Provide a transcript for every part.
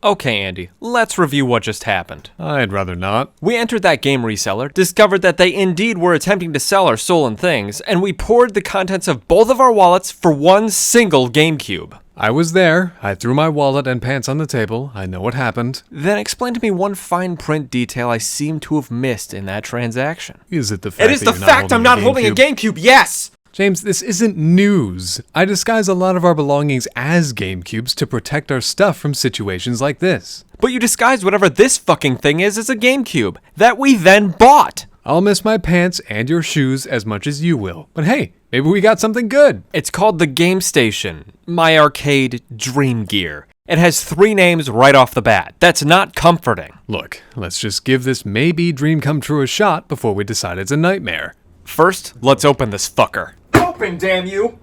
Okay, Andy, let's review what just happened. I'd rather not. We entered that game reseller, discovered that they indeed were attempting to sell our stolen things, and we poured the contents of both of our wallets for one single GameCube. I was there. I threw my wallet and pants on the table. I know what happened. Then explain to me one fine print detail I seem to have missed in that transaction. Is it the fact It is the fact I'm not holding a GameCube, yes! James, this isn't news. I disguise a lot of our belongings as GameCubes to protect our stuff from situations like this. But you disguised whatever this fucking thing is as a GameCube that we then bought. I'll miss my pants and your shoes as much as you will. But hey, maybe we got something good. It's called the GameStation, myArcade dreamGEAR. It has 3 names right off the bat. That's not comforting. Look, let's just give this maybe dream come true a shot before we decide it's a nightmare. First, let's open this fucker. Open, damn you!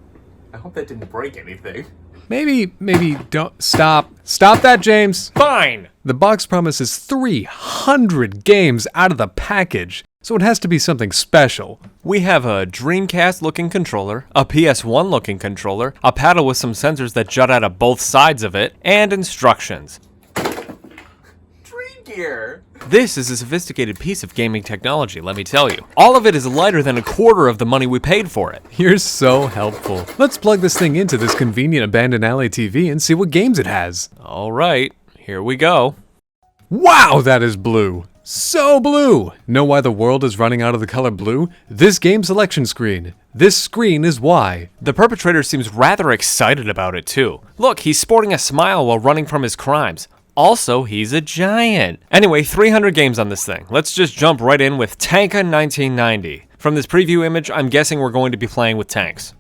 I hope that didn't break anything. Maybe don't stop that, James. Fine! The box promises 300 games out of the package, so it has to be something special. We have a Dreamcast looking controller, a PS1 looking controller, a paddle with some sensors that jut out of both sides of it, and instructions. dreamGEAR! This is a sophisticated piece of gaming technology, let me tell you. All of it is lighter than a quarter of the money we paid for it. You're so helpful. Let's plug this thing into this convenient abandoned alley TV and see what games it has. Alright, here we go. Wow, that is blue. So blue. Know why the world is running out of the color blue? This game selection screen. This screen is why. The perpetrator seems rather excited about it too. Look, he's sporting a smile while running from his crimes. Also, he's a giant. Anyway, 300 games on this thing. Let's just jump right in with Tanka 1990. From this preview image, I'm guessing we're going to be playing with tanks.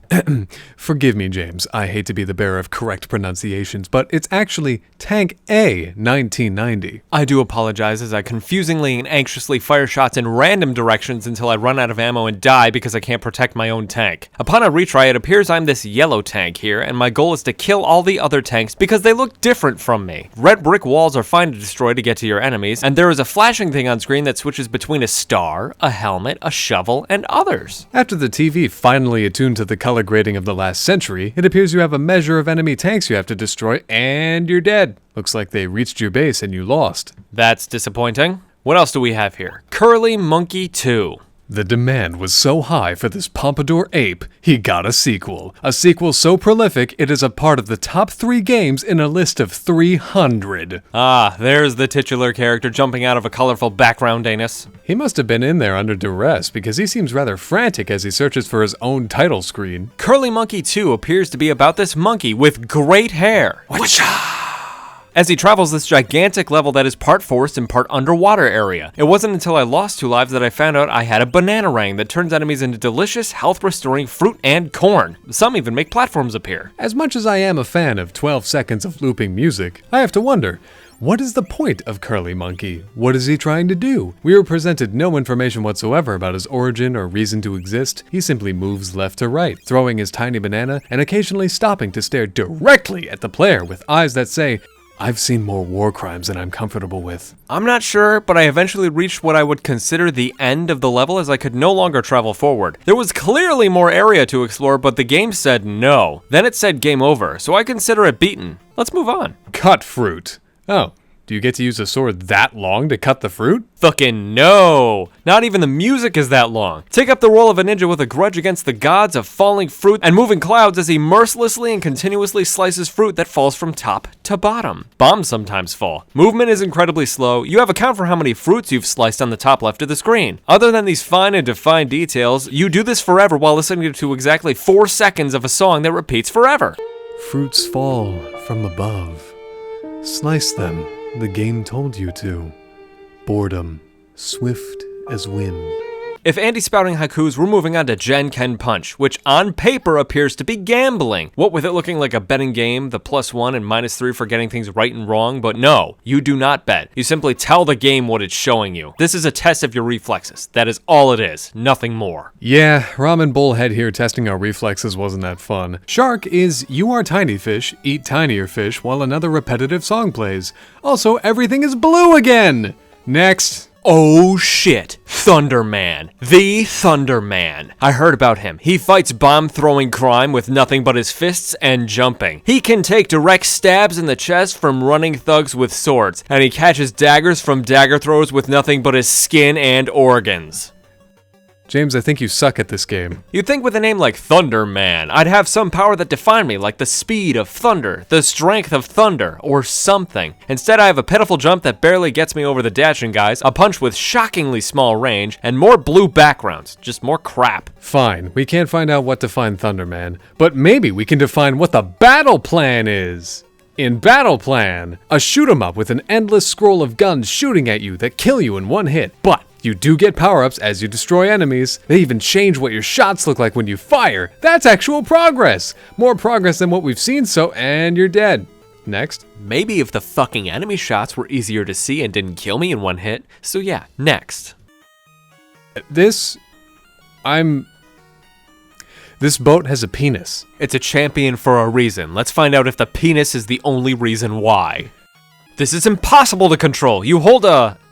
Forgive me, James. I hate to be the bearer of correct pronunciations, but it's actually Tank A 1990. I do apologize as I confusingly and anxiously fire shots in random directions until I run out of ammo and die because I can't protect my own tank. Upon a retry, it appears I'm this yellow tank here, and my goal is to kill all the other tanks because they look different from me. Red brick walls are fine to destroy to get to your enemies, and there is a flashing thing on screen that switches between a star, a helmet, a shovel, and others. After the TV finally attuned to the color grading of the last century, it appears you have a measure of enemy tanks you have to destroy, and you're dead. Looks like they reached your base and you lost. That's disappointing. What else do we have here? Curly Monkey 2. The demand was so high for this pompadour ape, he got a sequel. A sequel so prolific, it is a part of the top 3 games in a list of 300. Ah, there's the titular character jumping out of a colorful background anus. He must have been in there under duress, because he seems rather frantic as he searches for his own title screen. Curly Monkey 2 appears to be about this monkey with great hair. As he travels this gigantic level that is part forest and part underwater area. It wasn't until I lost 2 lives that I found out I had a bananarang that turns enemies into delicious, health-restoring fruit and corn. Some even make platforms appear. As much as I am a fan of 12 seconds of looping music, I have to wonder, what is the point of Curly Monkey? What is he trying to do? We were presented no information whatsoever about his origin or reason to exist. He simply moves left to right, throwing his tiny banana and occasionally stopping to stare directly at the player with eyes that say, I've seen more war crimes than I'm comfortable with. I'm not sure, but I eventually reached what I would consider the end of the level as I could no longer travel forward. There was clearly more area to explore, but the game said no. Then it said game over, so I consider it beaten. Let's move on. Cut fruit. Oh, do you get to use a sword that long to cut the fruit? Fucking no! Not even the music is that long. Take up the role of a ninja with a grudge against the gods of falling fruit and moving clouds as he mercilessly and continuously slices fruit that falls from top to bottom. Bombs sometimes fall. Movement is incredibly slow. You have a count for how many fruits you've sliced on the top left of the screen. Other than these fine and defined details, you do this forever while listening to exactly 4 seconds of a song that repeats forever. Fruits fall from above. Slice them. The game told you to. Boredom, swift as wind. If Andy's spouting haikus, we're moving on to Gen Ken Punch, which on paper appears to be gambling. What with it looking like a betting game, the +1 and -3 for getting things right and wrong, but no, you do not bet. You simply tell the game what it's showing you. This is a test of your reflexes. That is all it is, nothing more. Yeah, Ramen Bullhead here testing our reflexes wasn't that fun. Shark is you are tiny fish, eat tinier fish while another repetitive song plays. Also, everything is blue again! Next. Oh shit, Thunder Man. The Thunder Man. I heard about him. He fights bomb-throwing crime with nothing but his fists and jumping. He can take direct stabs in the chest from running thugs with swords, and he catches daggers from dagger throwers with nothing but his skin and organs. James, I think you suck at this game. You'd think with a name like Thunder Man, I'd have some power that defined me, like the speed of thunder, the strength of thunder, or something. Instead, I have a pitiful jump that barely gets me over the dashing guys, a punch with shockingly small range, and more blue backgrounds. Just more crap. Fine, we can't find out what defines Thunderman, but maybe we can define what the battle plan is. In Battle Plan, a shoot 'em up with an endless scroll of guns shooting at you that kill you in one hit, but you do get power-ups as you destroy enemies. They even change what your shots look like when you fire. That's actual progress! More progress than what we've seen, and you're dead. Next. Maybe if the fucking enemy shots were easier to see and didn't kill me in one hit. So yeah, next. This boat has a penis. It's a champion for a reason. Let's find out if the penis is the only reason why. This is impossible to control. You hold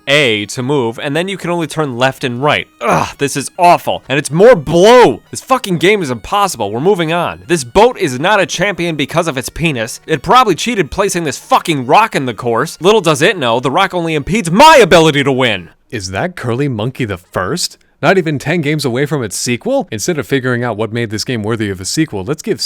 A to move, and then you can only turn left and right. Ugh, this is awful. And it's more blue. This fucking game is impossible. We're moving on. This boat is not a champion because of its penis. It probably cheated placing this fucking rock in the course. Little does it know, the rock only impedes my ability to win. Is that Curly Monkey the first? Not even 10 games away from its sequel? Instead of figuring out what made this game worthy of a sequel, let's give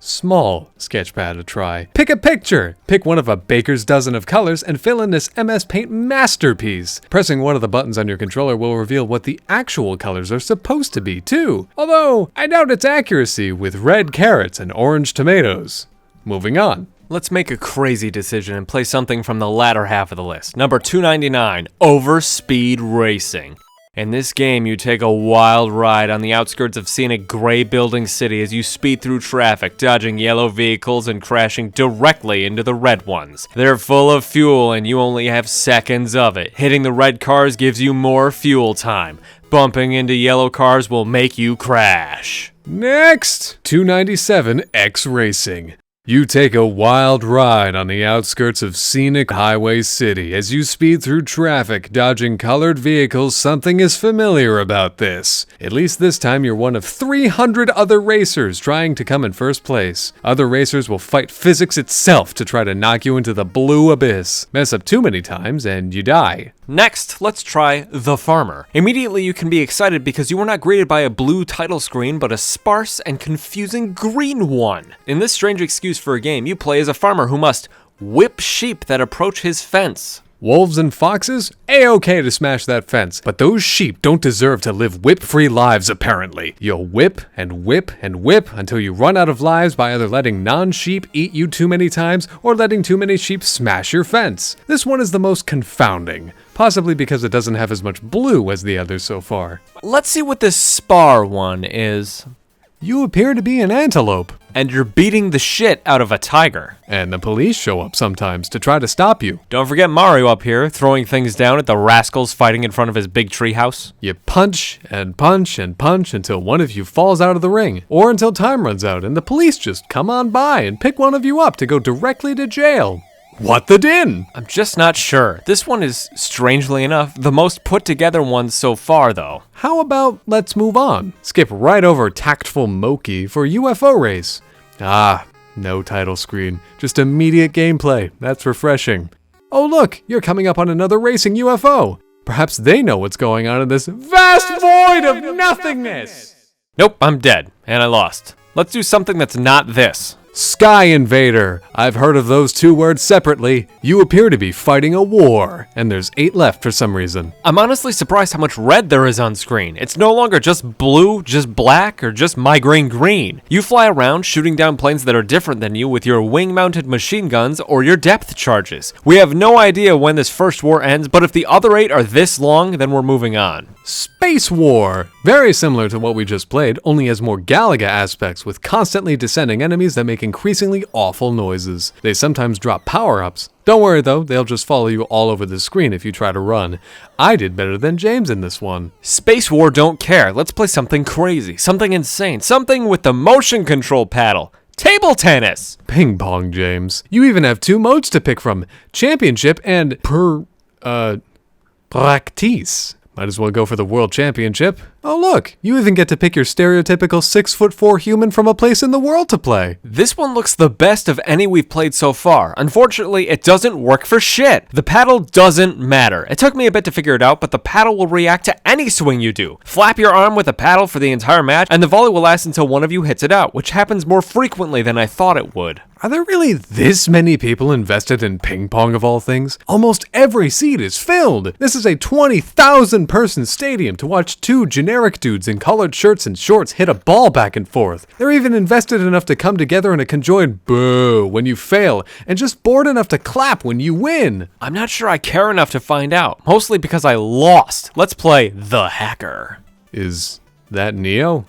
Small Sketchpad a try. Pick a picture! Pick one of a baker's dozen of colors and fill in this MS Paint masterpiece. Pressing one of the buttons on your controller will reveal what the actual colors are supposed to be, too. Although, I doubt its accuracy with red carrots and orange tomatoes. Moving on. Let's make a crazy decision and play something from the latter half of the list. Number 299, Overspeed Racing. In this game, you take a wild ride on the outskirts of scenic gray building city as you speed through traffic, dodging yellow vehicles and crashing directly into the red ones. They're full of fuel and you only have seconds of it. Hitting the red cars gives you more fuel time. Bumping into yellow cars will make you crash. Next! 297 X Racing. You take a wild ride on the outskirts of scenic Highway City. As you speed through traffic, dodging colored vehicles, something is familiar about this. At least this time you're one of 300 other racers trying to come in first place. Other racers will fight physics itself to try to knock you into the blue abyss. Mess up too many times and you die. Next, let's try The Farmer. Immediately you can be excited because you are not greeted by a blue title screen, but a sparse and confusing green one. In this strange excuse for a game, you play as a farmer who must whip sheep that approach his fence. Wolves and foxes? A-okay to smash that fence, but those sheep don't deserve to live whip-free lives, apparently. You'll whip and whip and whip until you run out of lives by either letting non-sheep eat you too many times or letting too many sheep smash your fence. This one is the most confounding, possibly because it doesn't have as much blue as the others so far. Let's see what this spar one is. You appear to be an antelope. And you're beating the shit out of a tiger. And the police show up sometimes to try to stop you. Don't forget Mario up here, throwing things down at the rascals fighting in front of his big treehouse. You punch and punch and punch until one of you falls out of the ring, or until time runs out and the police just come on by and pick one of you up to go directly to jail. What the din? I'm just not sure. This one is, strangely enough, the most put together one so far, though. How about let's move on? Skip right over Tactful Moki for UFO Race. Ah, no title screen. Just immediate gameplay. That's refreshing. Oh look, you're coming up on another racing UFO. Perhaps they know what's going on in this vast void of nothingness. Nope, I'm dead, and I lost. Let's do something that's not this. Sky Invader. I've heard of those two words separately. You appear to be fighting a war, and there's 8 left for some reason. I'm honestly surprised how much red there is on screen. It's no longer just blue, just black, or just migraine green. You fly around shooting down planes that are different than you with your wing-mounted machine guns or your depth charges. We have no idea when this first war ends, but if the other 8 are this long, then we're moving on. Space War! Very similar to what we just played, only has more Galaga aspects with constantly descending enemies that make increasingly awful noises. They sometimes drop power-ups. Don't worry though, they'll just follow you all over the screen if you try to run. I did better than James in this one. Space War don't care. Let's play something crazy, something insane, something with the motion control paddle. Table tennis! Ping pong, James. You even have 2 modes to pick from, Championship and Practice. Might as well go for the world championship. Oh look, you even get to pick your stereotypical 6'4" human from a place in the world to play. This one looks the best of any we've played so far. Unfortunately, it doesn't work for shit. The paddle doesn't matter. It took me a bit to figure it out, but the paddle will react to any swing you do. Flap your arm with a paddle for the entire match, and the volley will last until one of you hits it out, which happens more frequently than I thought it would. Are there really this many people invested in ping pong of all things? Almost every seat is filled. This is a 20,000 person stadium to watch two generic dudes in collared shirts and shorts hit a ball back and forth. They're even invested enough to come together in a conjoined boo when you fail, and just bored enough to clap when you win. I'm not sure I care enough to find out, mostly because I lost. Let's play the hacker. Is that Neo?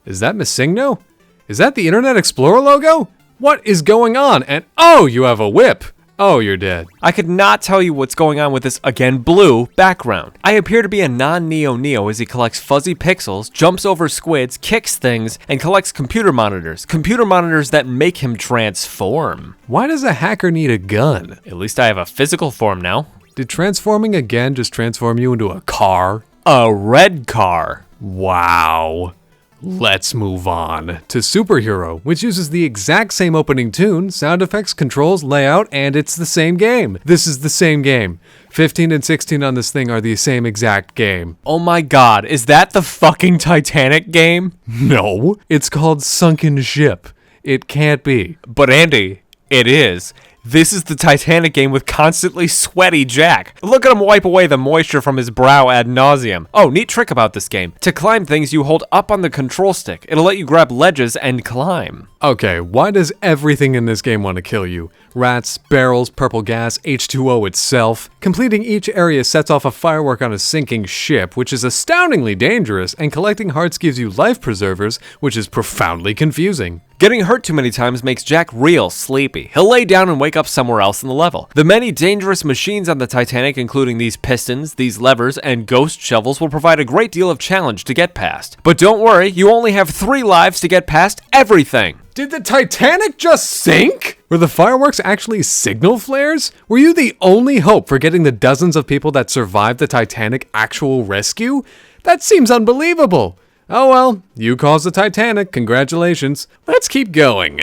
Is that Missigno? Is that the Internet Explorer logo? What is going on? And oh, you have a whip. Oh, you're dead. I could not tell you what's going on with this, again, blue background. I appear to be a non-Neo as he collects fuzzy pixels, jumps over squids, kicks things, and collects computer monitors. Computer monitors that make him transform. Why does a hacker need a gun? At least I have a physical form now. Did transforming again just transform you into a car? A red car. Wow. Let's move on to Superhero, which uses the exact same opening tune, sound effects, controls, layout, and it's the same game. This is the same game. 15 and 16 on this thing are the same exact game. Oh my god, is that the fucking Titanic game? No, it's called Sunken Ship. It can't be. But Andy, it is. This is the Titanic game with constantly sweaty Jack. Look at him wipe away the moisture from his brow ad nauseum. Oh, neat trick about this game. To climb things, you hold up on the control stick. It'll let you grab ledges and climb. Okay, why does everything in this game want to kill you? Rats, barrels, purple gas, H2O itself. Completing each area sets off a firework on a sinking ship, which is astoundingly dangerous, and collecting hearts gives you life preservers, which is profoundly confusing. Getting hurt too many times makes Jack real sleepy. He'll lay down and wake up somewhere else in the level. The many dangerous machines on the Titanic, including these pistons, these levers, and ghost shovels, will provide a great deal of challenge to get past. But don't worry, you only have 3 lives to get past everything. Did the Titanic just sink? Were the fireworks actually signal flares? Were you the only hope for getting the dozens of people that survived the Titanic actual rescue? That seems unbelievable. Oh well, you caused the Titanic, congratulations. Let's keep going.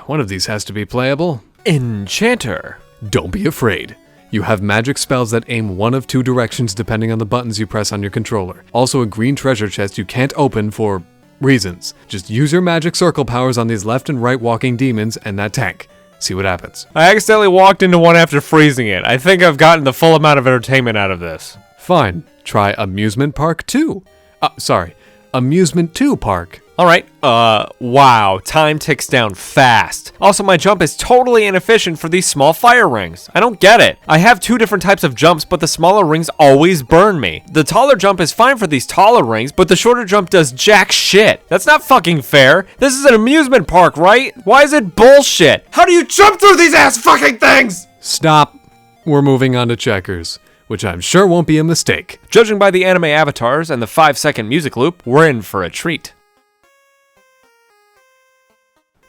One of these has to be playable. Enchanter. Don't be afraid. You have magic spells that aim one of 2 directions depending on the buttons you press on your controller. Also a green treasure chest you can't open for reasons. Just use your magic circle powers on these left and right walking demons and that tank. See what happens. I accidentally walked into one after freezing it. I think I've gotten the full amount of entertainment out of this. Fine. Try Amusement Park 2. Amusement 2 Park. Alright, wow, time ticks down fast. Also, my jump is totally inefficient for these small fire rings. I don't get it. I have 2 different types of jumps, but the smaller rings always burn me. The taller jump is fine for these taller rings, but the shorter jump does jack shit. That's not fucking fair. This is an amusement park, right? Why is it bullshit? How do you jump through these ass fucking things? Stop. We're moving on to checkers, which I'm sure won't be a mistake. Judging by the anime avatars and the 5-second music loop, we're in for a treat.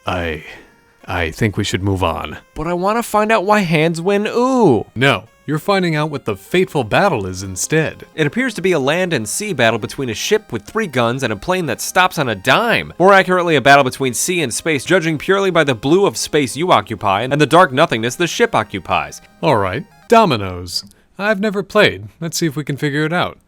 I think we should move on. But I want to find out why hands win ooh. No, you're finding out what the fateful battle is instead. It appears to be a land and sea battle between a ship with 3 guns and a plane that stops on a dime. More accurately, a battle between sea and space, judging purely by the blue of space you occupy and the dark nothingness the ship occupies. Alright, dominoes. I've never played. Let's see if we can figure it out.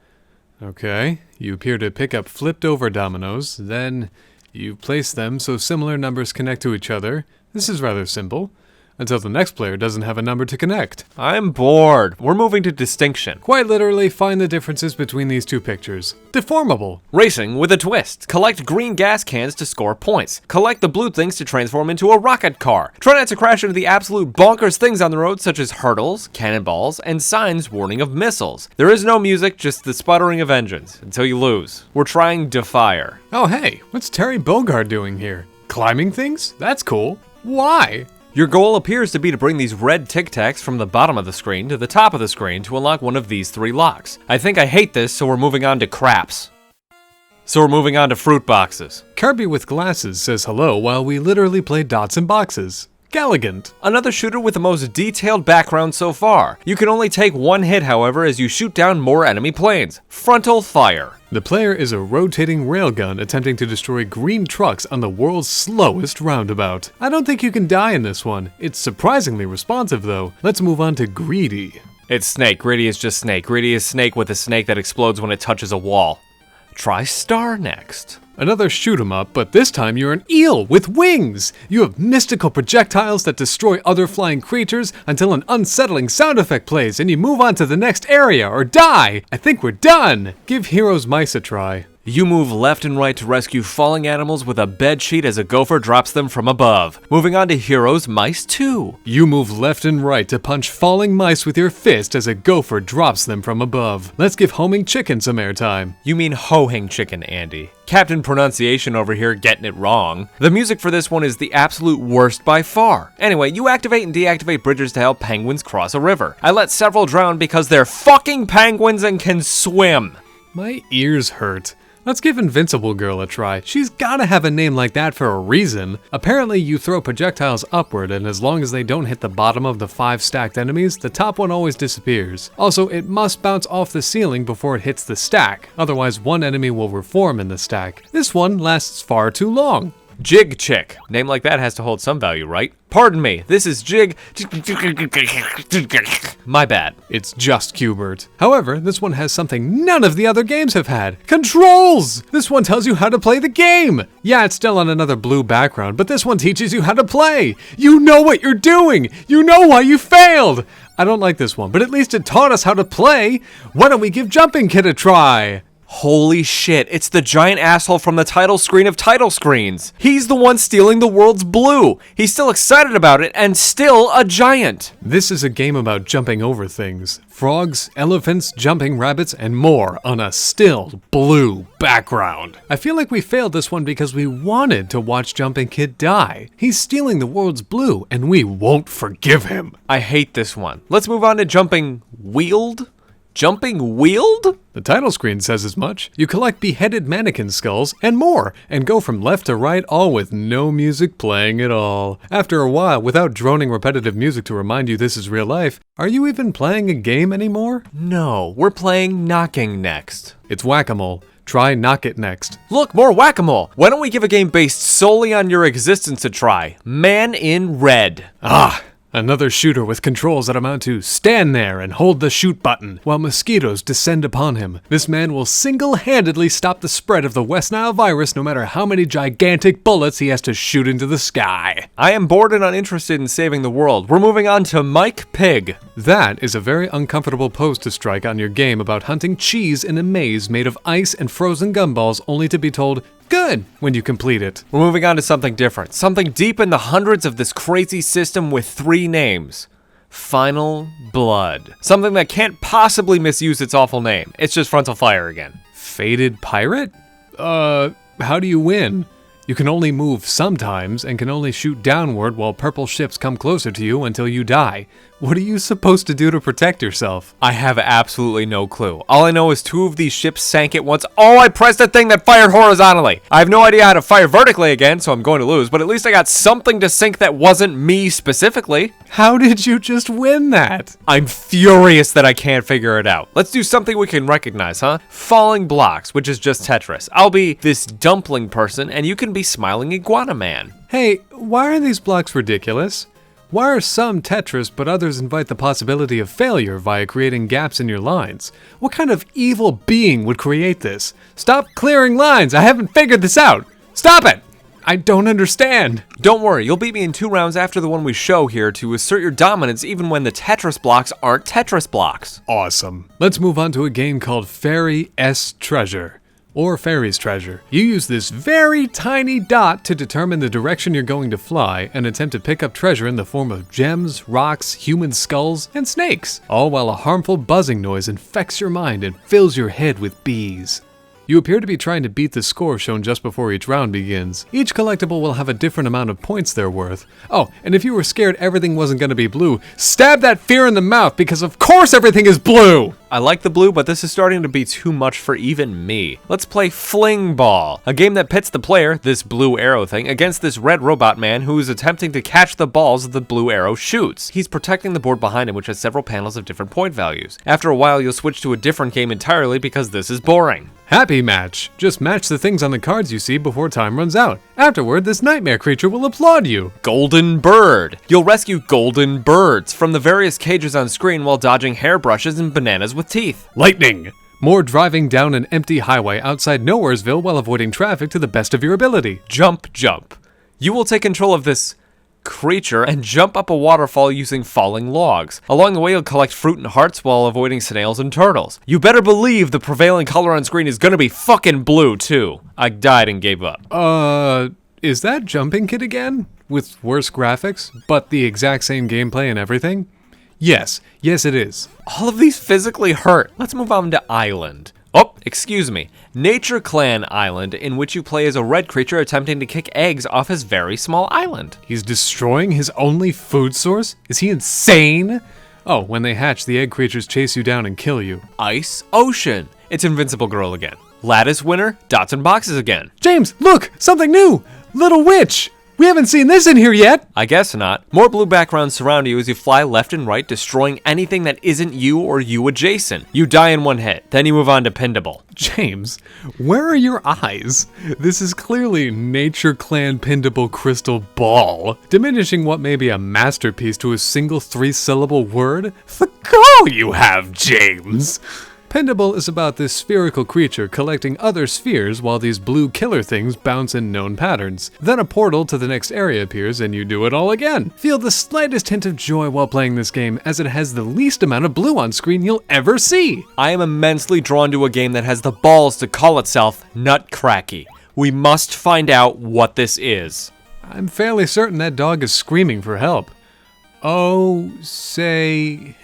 Okay, you appear to pick up flipped over dominoes, then you place them so similar numbers connect to each other. This is rather simple. Until the next player doesn't have a number to connect. I'm bored. We're moving to distinction. Quite literally, find the differences between these 2 pictures. Deformable. Racing with a twist. Collect green gas cans to score points. Collect the blue things to transform into a rocket car. Try not to crash into the absolute bonkers things on the road, such as hurdles, cannonballs, and signs warning of missiles. There is no music, just the sputtering of engines, until you lose. We're trying Defire. Oh hey, what's Terry Bogard doing here? Climbing things? That's cool. Why? Your goal appears to be to bring these red Tic Tacs from the bottom of the screen to the top of the screen to unlock one of these 3 locks. I think I hate this, so we're moving on to craps. So we're moving on to fruit boxes. Kirby with glasses says hello while we literally play dots and boxes. Galligant. Another shooter with the most detailed background so far. You can only take one hit, however, as you shoot down more enemy planes. Frontal fire. The player is a rotating railgun attempting to destroy green trucks on the world's slowest roundabout. I don't think you can die in this one. It's surprisingly responsive though. Let's move on to Greedy. It's Snake. Greedy is just Snake. Greedy is Snake with a snake that explodes when it touches a wall. Try Star next. Another shoot 'em up, but this time you're an eel with wings! You have mystical projectiles that destroy other flying creatures until an unsettling sound effect plays and you move on to the next area or die! I think we're done! Give Heroes Mice a try. You move left and right to rescue falling animals with a bed sheet as a gopher drops them from above. Moving on to Heroes Mice 2. You move left and right to punch falling mice with your fist as a gopher drops them from above. Let's give Homing Chicken some airtime. You mean Ho-Hing Chicken, Andy. Captain Pronunciation over here getting it wrong. The music for this one is the absolute worst by far. Anyway, you activate and deactivate bridges to help penguins cross a river. I let several drown because they're fucking penguins and can swim. My ears hurt. Let's give Invincible Girl a try. She's gotta have a name like that for a reason. Apparently you throw projectiles upward and as long as they don't hit the bottom of the 5 stacked enemies, the top one always disappears. Also, it must bounce off the ceiling before it hits the stack, otherwise one enemy will reform in the stack. This one lasts far too long. Jig Chick. Name like that has to hold some value, right? Pardon me, this is Jig... My bad. It's just Qbert. However, this one has something none of the other games have had. Controls! This one tells you how to play the game! Yeah, it's still on another blue background, but this one teaches you how to play! You know what you're doing! You know why you failed! I don't like this one, but at least it taught us how to play! Why don't we give Jumping Kid a try? Holy shit, it's the giant asshole from the title screen of title screens. He's the one stealing the world's blue. He's still excited about it and still a giant. This is a game about jumping over things. Frogs, elephants, jumping rabbits, and more on a still blue background. I feel like we failed this one because we wanted to watch Jumping Kid die. He's stealing the world's blue and we won't forgive him. I hate this one. Let's move on to Jumping Wheeled? Jumping Wheeled? The title screen says as much. You collect beheaded mannequin skulls and more, and go from left to right, all with no music playing at all. After a while, without droning repetitive music to remind you this is real life, are you even playing a game anymore? No, we're playing Knocking next. It's whack-a-mole. Try Knock It next. Look, more whack-a-mole. Why don't we give a game based solely on your existence a try? Man in Red. Another shooter with controls that amount to stand there and hold the shoot button while mosquitoes descend upon him. This man will single-handedly stop the spread of the West Nile virus no matter how many gigantic bullets he has to shoot into the sky. I am bored and uninterested in saving the world. We're moving on to Mike Pig. That is a very uncomfortable pose to strike on your game about hunting cheese in a maze made of ice and frozen gumballs only to be told, good, when you complete it. We're moving on to something different. Something deep in the hundreds of this crazy system with 3 names. Final Blood. Something that can't possibly misuse its awful name. It's just Frontal Fire again. Fated Pirate? How do you win? You can only move sometimes and can only shoot downward while purple ships come closer to you until you die. What are you supposed to do to protect yourself? I have absolutely no clue. All I know is 2 of these ships sank at once. Oh, I pressed a thing that fired horizontally. I have no idea how to fire vertically again, so I'm going to lose, but at least I got something to sink that wasn't me specifically. How did you just win that? I'm furious that I can't figure it out. Let's do something we can recognize, huh? Falling Blocks, which is just Tetris. I'll be this dumpling person, and you can be Smiling Iguana Man. Hey, why are these blocks ridiculous? Why are some Tetris but others invite the possibility of failure via creating gaps in your lines? What kind of evil being would create this? Stop clearing lines! I haven't figured this out! Stop it! I don't understand! Don't worry, you'll beat me in 2 rounds after the one we show here to assert your dominance even when the Tetris blocks aren't Tetris blocks. Awesome. Let's move on to a game called Fairy S Treasure. Or Fairy's Treasure. You use this very tiny dot to determine the direction you're going to fly and attempt to pick up treasure in the form of gems, rocks, human skulls, and snakes, all while a harmful buzzing noise infects your mind and fills your head with bees. You appear to be trying to beat the score shown just before each round begins. Each collectible will have a different amount of points they're worth. Oh, and if you were scared everything wasn't going to be blue, stab that fear in the mouth, because of course everything is blue! I like the blue, but this is starting to be too much for even me. Let's play Fling Ball, a game that pits the player, this blue arrow thing, against this red robot man who is attempting to catch the balls the blue arrow shoots. He's protecting the board behind him, which has several panels of different point values. After a while, you'll switch to a different game entirely because this is boring. Happy match. Just match the things on the cards you see before time runs out. Afterward, this nightmare creature will applaud you. Golden Bird. You'll rescue golden birds from the various cages on screen while dodging hairbrushes and bananas with teeth. Lightning. More driving down an empty highway outside Nowheresville while avoiding traffic to the best of your ability. Jump, jump. You will take control of this creature and jump up a waterfall using falling logs. Along the way, you'll collect fruit and hearts while avoiding snails and turtles. You better believe the prevailing color on screen is gonna be fucking blue, too. I died and gave up. Is that Jumping Kid again? With worse graphics, but the exact same gameplay and everything? Yes it is. All of these physically hurt. Let's move on to Island. Oh, excuse me. Nature Clan Island, in which you play as a red creature attempting to kick eggs off his very small island. He's destroying his only food source? Is he insane? Oh, when they hatch, the egg creatures chase you down and kill you. Ice Ocean. It's Invincible Girl again. Lattice Winner, Dots and Boxes again. James, look! Something new! Little Witch! We haven't seen this in here yet! I guess not. More blue backgrounds surround you as you fly left and right, destroying anything that isn't you or you adjacent. You die in one hit, then you move on to Pindable. James, where are your eyes? This is clearly Nature Clan Pindable Crystal Ball, diminishing what may be a masterpiece to a single 3-syllable word. The gall you have, James! Pindable is about this spherical creature collecting other spheres while these blue killer things bounce in known patterns. Then a portal to the next area appears and you do it all again. Feel the slightest hint of joy while playing this game, as it has the least amount of blue on screen you'll ever see. I am immensely drawn to a game that has the balls to call itself Nutcracky. We must find out what this is. I'm fairly certain that dog is screaming for help. Oh, say...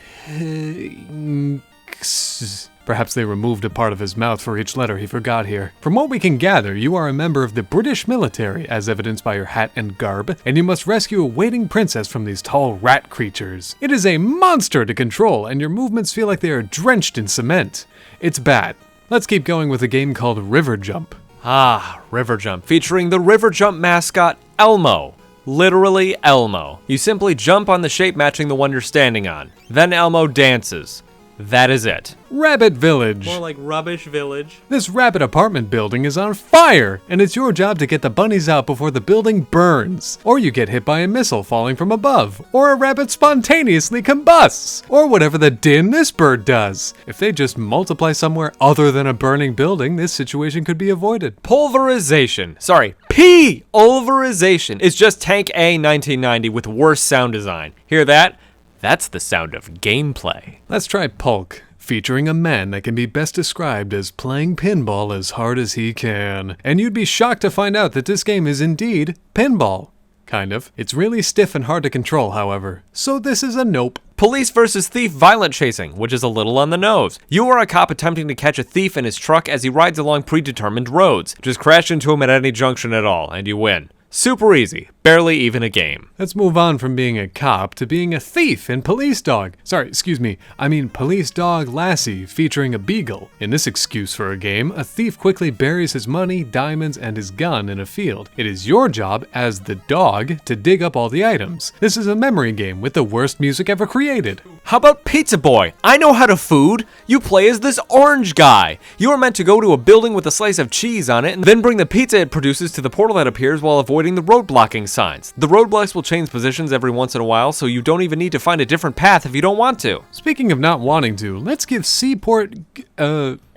Perhaps they removed a part of his mouth for each letter he forgot here. From what we can gather, you are a member of the British military, as evidenced by your hat and garb, and you must rescue a waiting princess from these tall rat creatures. It is a monster to control, and your movements feel like they are drenched in cement. It's bad. Let's keep going with a game called River Jump. Ah, River Jump, featuring the River Jump mascot, Elmo. Literally Elmo. You simply jump on the shape matching the one you're standing on. Then Elmo dances. That is it. Rabbit Village. More like Rubbish Village. This rabbit apartment building is on fire, and it's your job to get the bunnies out before the building burns. Or you get hit by a missile falling from above, or a rabbit spontaneously combusts, or whatever the din this bird does. If they just multiply somewhere other than a burning building, this situation could be avoided. Pulverization. Sorry, P-ulverization is just Tank A 1990 with worse sound design. Hear that? That's the sound of gameplay. Let's try Pulk, featuring a man that can be best described as playing pinball as hard as he can. And you'd be shocked to find out that this game is indeed pinball. Kind of. It's really stiff and hard to control, however. So this is a nope. Police versus thief violent chasing, which is a little on the nose. You are a cop attempting to catch a thief in his truck as he rides along predetermined roads. Just crash into him at any junction at all, and you win. Super easy. Barely even a game. Let's move on from being a cop to being a thief in Police Dog. Police Dog Lassie, featuring a beagle. In this excuse for a game, a thief quickly buries his money, diamonds, and his gun in a field. It is your job, as the dog, to dig up all the items. This is a memory game with the worst music ever created. How about Pizza Boy? I know how to food. You play as this orange guy. You are meant to go to a building with a slice of cheese on it and then bring the pizza it produces to the portal that appears while avoiding the road blocking signs. The roadblocks will change positions every once in a while, so you don't even need to find a different path if you don't want to. Speaking of not wanting to, let's give Seaport, Guarl,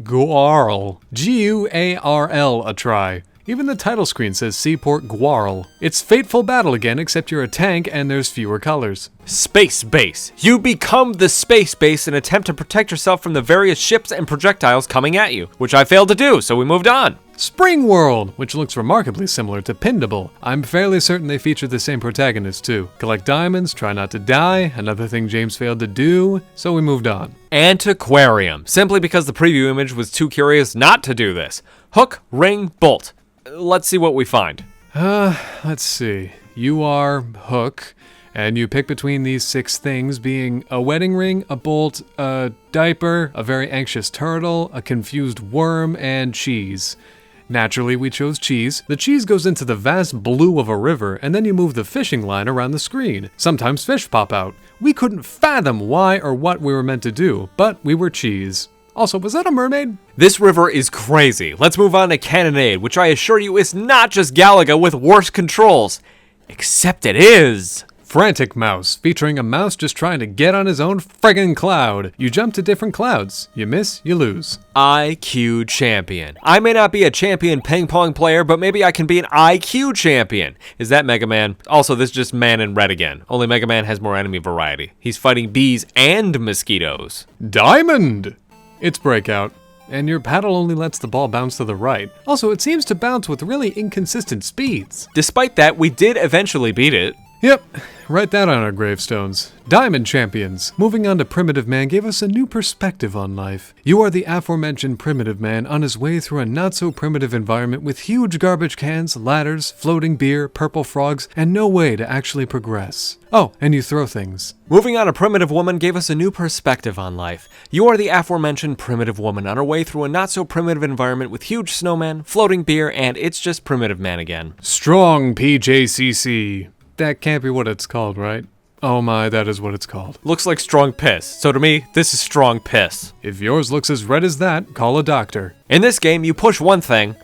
Guarl a try. Even the title screen says Seaport Guarl. It's Fateful Battle again, except you're a tank and there's fewer colors. Space Base. You become the space base and attempt to protect yourself from the various ships and projectiles coming at you, which I failed to do, so we moved on. Spring World, which looks remarkably similar to Pindable. I'm fairly certain they feature the same protagonist too. Collect diamonds, try not to die, another thing James failed to do, so we moved on. Antiquarium, simply because the preview image was too curious not to do this. Hook, ring, bolt. Let's see what we find. Let's see. You are Hook, and you pick between these 6 things being a wedding ring, a bolt, a diaper, a very anxious turtle, a confused worm, and cheese. Naturally, we chose cheese. The cheese goes into the vast blue of a river, and then you move the fishing line around the screen. Sometimes fish pop out. We couldn't fathom why or what we were meant to do, but we were cheese. Also, was that a mermaid? This river is crazy. Let's move on to Cannonade, which I assure you is not just Galaga with worse controls. Except it is! Frantic Mouse, featuring a mouse just trying to get on his own friggin' cloud. You jump to different clouds. You miss, you lose. IQ champion. I may not be a champion ping pong player, but maybe I can be an IQ champion. Is that Mega Man? Also, this is just Man in Red again. Only Mega Man has more enemy variety. He's fighting bees and mosquitoes. Diamond! It's Breakout. And your paddle only lets the ball bounce to the right. Also, it seems to bounce with really inconsistent speeds. Despite that, we did eventually beat it. Yep, write that on our gravestones. Diamond Champions. Moving on to Primitive Man gave us a new perspective on life. You are the aforementioned Primitive Man on his way through a not-so-primitive environment with huge garbage cans, ladders, floating beer, purple frogs, and no way to actually progress. Oh, and you throw things. Moving on to Primitive Woman gave us a new perspective on life. You are the aforementioned Primitive Woman on her way through a not-so-primitive environment with huge snowmen, floating beer, and it's just Primitive Man again. Strong PJCC. That can't be what it's called, right? Oh my, that is what it's called. Looks like strong piss. So to me, this is strong piss. If yours looks as red as that, call a doctor. In this game, you push one thing,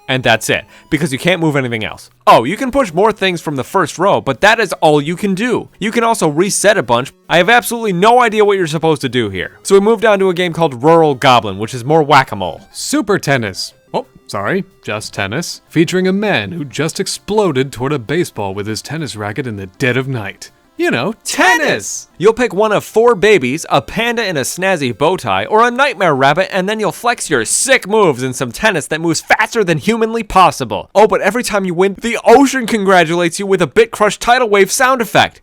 and that's it, because you can't move anything else. Oh, you can push more things from the first row, but that is all you can do. You can also reset a bunch. I have absolutely no idea what you're supposed to do here. So we moved on to a game called Rural Goblin, which is more whack-a-mole. Super Tennis. Oh, sorry, just tennis. Featuring a man who just exploded toward a baseball with his tennis racket in the dead of night. You know, tennis! You'll pick one of 4 babies, a panda in a snazzy bow tie, or a nightmare rabbit, and then you'll flex your sick moves in some tennis that moves faster than humanly possible. Oh, but every time you win, the ocean congratulates you with a Bit Crush tidal wave sound effect.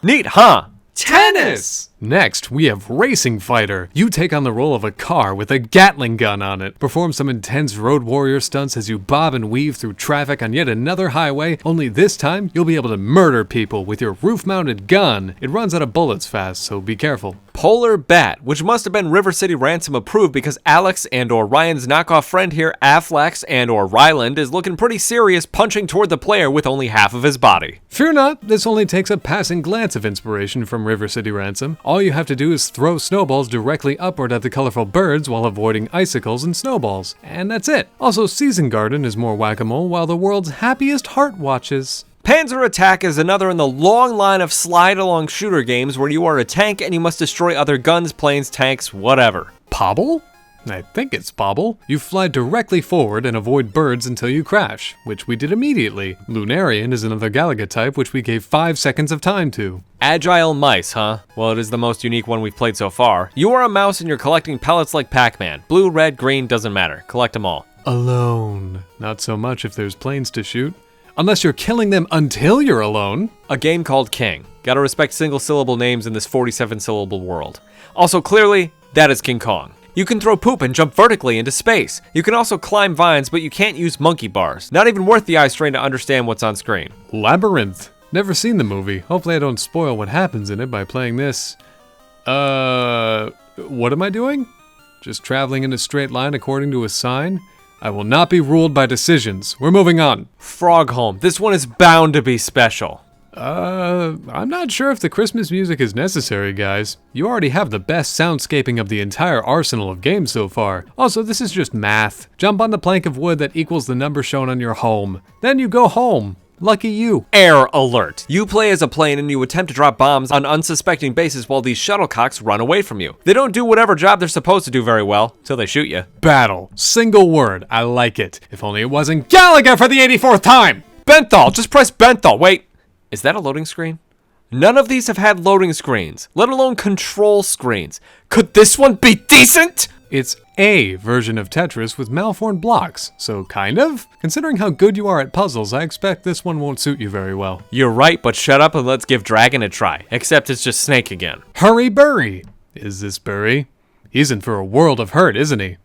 Neat, huh? Tennis! Next, we have Racing Fighter. You take on the role of a car with a Gatling gun on it. Perform some intense road warrior stunts as you bob and weave through traffic on yet another highway, only this time you'll be able to murder people with your roof-mounted gun. It runs out of bullets fast, so be careful. Polar Bat, which must have been River City Ransom approved because Alex and or Ryan's knockoff friend here, Afflex and or Ryland, is looking pretty serious punching toward the player with only half of his body. Fear not, this only takes a passing glance of inspiration from River City Ransom. All you have to do is throw snowballs directly upward at the colorful birds while avoiding icicles and snowballs. And that's it. Also, Season Garden is more whack-a-mole while the world's happiest heart watches. Panzer Attack is another in the long line of slide-along shooter games where you are a tank and you must destroy other guns, planes, tanks, whatever. Pobble? I think it's Bobble. You fly directly forward and avoid birds until you crash, which we did immediately. Lunarian is another Galaga type, which we gave 5 seconds of time to. Agile Mice, huh? Well, it is the most unique one we've played so far. You are a mouse and you're collecting pellets like Pac-Man. Blue, red, green, doesn't matter. Collect them all. Alone. Not so much if there's planes to shoot. Unless you're killing them until you're alone. A game called King. Gotta respect single-syllable names in this 47-syllable world. Also, clearly, that is King Kong. You can throw poop and jump vertically into space. You can also climb vines, but you can't use monkey bars. Not even worth the eye strain to understand what's on screen. Labyrinth. Never seen the movie. Hopefully I don't spoil what happens in it by playing this. What am I doing? Just traveling in a straight line according to a sign? I will not be ruled by decisions. We're moving on. Frog Home. This one is bound to be special. I'm not sure if the Christmas music is necessary, guys. You already have the best soundscaping of the entire arsenal of games so far. Also, this is just math. Jump on the plank of wood that equals the number shown on your home. Then you go home. Lucky you. Air alert. You play as a plane and you attempt to drop bombs on unsuspecting bases while these shuttlecocks run away from you. They don't do whatever job they're supposed to do very well, till they shoot you. Battle. Single word. I like it. If only it wasn't Galaga for the 84th time! Benthal. Just press Benthal. Wait. Is that a loading screen? None of these have had loading screens, let alone control screens. Could this one be decent? It's a version of Tetris with malformed blocks, so kind of. Considering how good you are at puzzles, I expect this one won't suit you very well. You're right, but shut up and let's give Dragon a try. Except it's just Snake again. Hurry Burry! Is this Burry? He's in for a world of hurt, isn't he?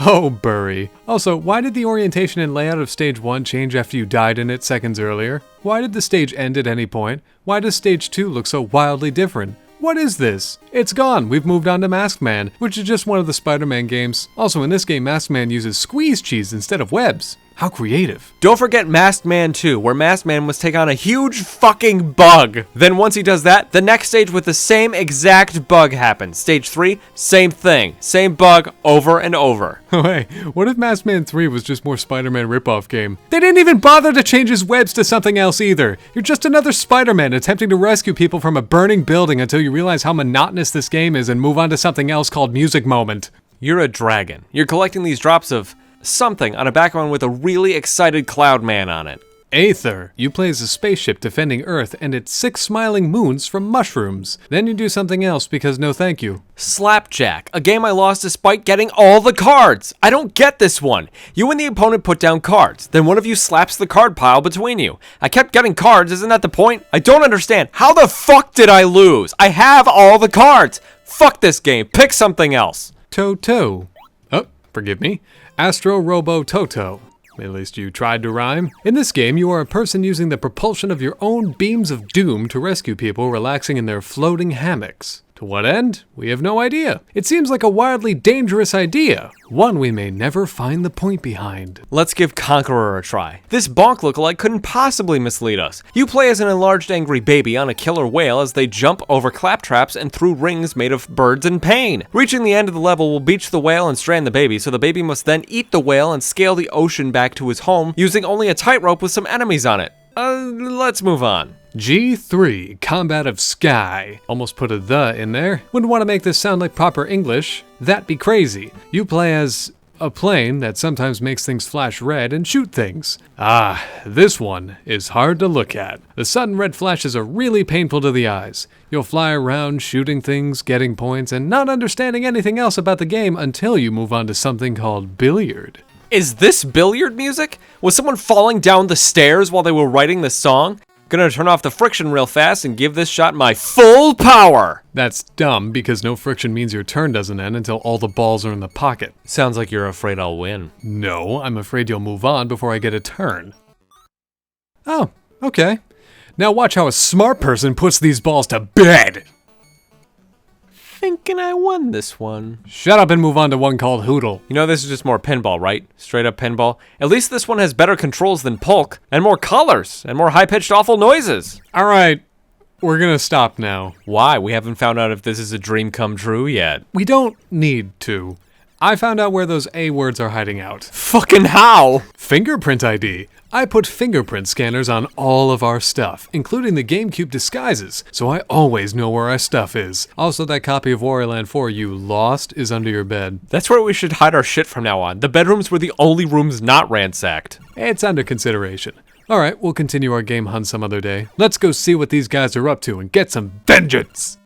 Oh, Burry. Also, why did the orientation and layout of stage 1 change after you died in it seconds earlier? Why did the stage end at any point? Why does stage 2 look so wildly different? What is this? It's gone. We've moved on to Masked-Man, which is just one of the Spider-Man games. Also, in this game, Masked-Man uses squeeze cheese instead of webs. How creative. Don't forget Masked Man 2, where Masked Man must take on a huge fucking bug. Then once he does that, the next stage with the same exact bug happens. Stage 3, same thing. Same bug over and over. Wait, what if Masked Man 3 was just more Spider-Man ripoff game? They didn't even bother to change his webs to something else either. You're just another Spider-Man attempting to rescue people from a burning building until you realize how monotonous this game is and move on to something else called Music Moment. You're a dragon. You're collecting these drops of something on a background with a really excited cloud man on it. Aether. You play as a spaceship defending Earth and its 6 smiling moons from mushrooms. Then you do something else because no thank you. Slapjack, a game I lost despite getting all the cards. I don't get this one. You and the opponent put down cards. Then one of you slaps the card pile between you. I kept getting cards, isn't that the point? I don't understand. How the fuck did I lose? I have all the cards. Fuck this game. Pick something else. Toto. Oh, forgive me. Astro Robo Toto. At least you tried to rhyme. In this game, you are a person using the propulsion of your own beams of doom to rescue people relaxing in their floating hammocks. To what end? We have no idea. It seems like a wildly dangerous idea. One we may never find the point behind. Let's give Conqueror a try. This bonk lookalike couldn't possibly mislead us. You play as an enlarged angry baby on a killer whale as they jump over claptraps and through rings made of birds in pain. Reaching the end of the level will beach the whale and strand the baby, so the baby must then eat the whale and scale the ocean back to his home using only a tightrope with some enemies on it. Let's move on. G3, Combat of Sky. Almost put a "the" in there. Wouldn't want to make this sound like proper English. That'd be crazy. You play as a plane that sometimes makes things flash red and shoot things. Ah, this one is hard to look at. The sudden red flashes are really painful to the eyes. You'll fly around shooting things, getting points, and not understanding anything else about the game until you move on to something called billiard. Is this billiard music? Was someone falling down the stairs while they were writing this song? Gonna turn off the friction real fast and give this shot my full power. That's dumb because no friction means your turn doesn't end until all the balls are in the pocket. Sounds like you're afraid I'll win. No, I'm afraid you'll move on before I get a turn. Oh, okay. Now watch how a smart person puts these balls to bed. Thinking I won this one. Shut up and move on to one called Hoodle. You know this is just more pinball, right? Straight up pinball. At least this one has better controls than Polk, and more colors, and more high-pitched awful noises. All right, we're gonna stop now. Why? We haven't found out if this is a dream come true yet. We don't need to. I found out where those A words are hiding out. Fucking how? Fingerprint ID. I put fingerprint scanners on all of our stuff, including the GameCube disguises, so I always know where our stuff is. Also, that copy of Wario Land 4 you lost is under your bed. That's where we should hide our shit from now on. The bedrooms were the only rooms not ransacked. It's under consideration. Alright, we'll continue our game hunt some other day. Let's go see what these guys are up to and get some vengeance!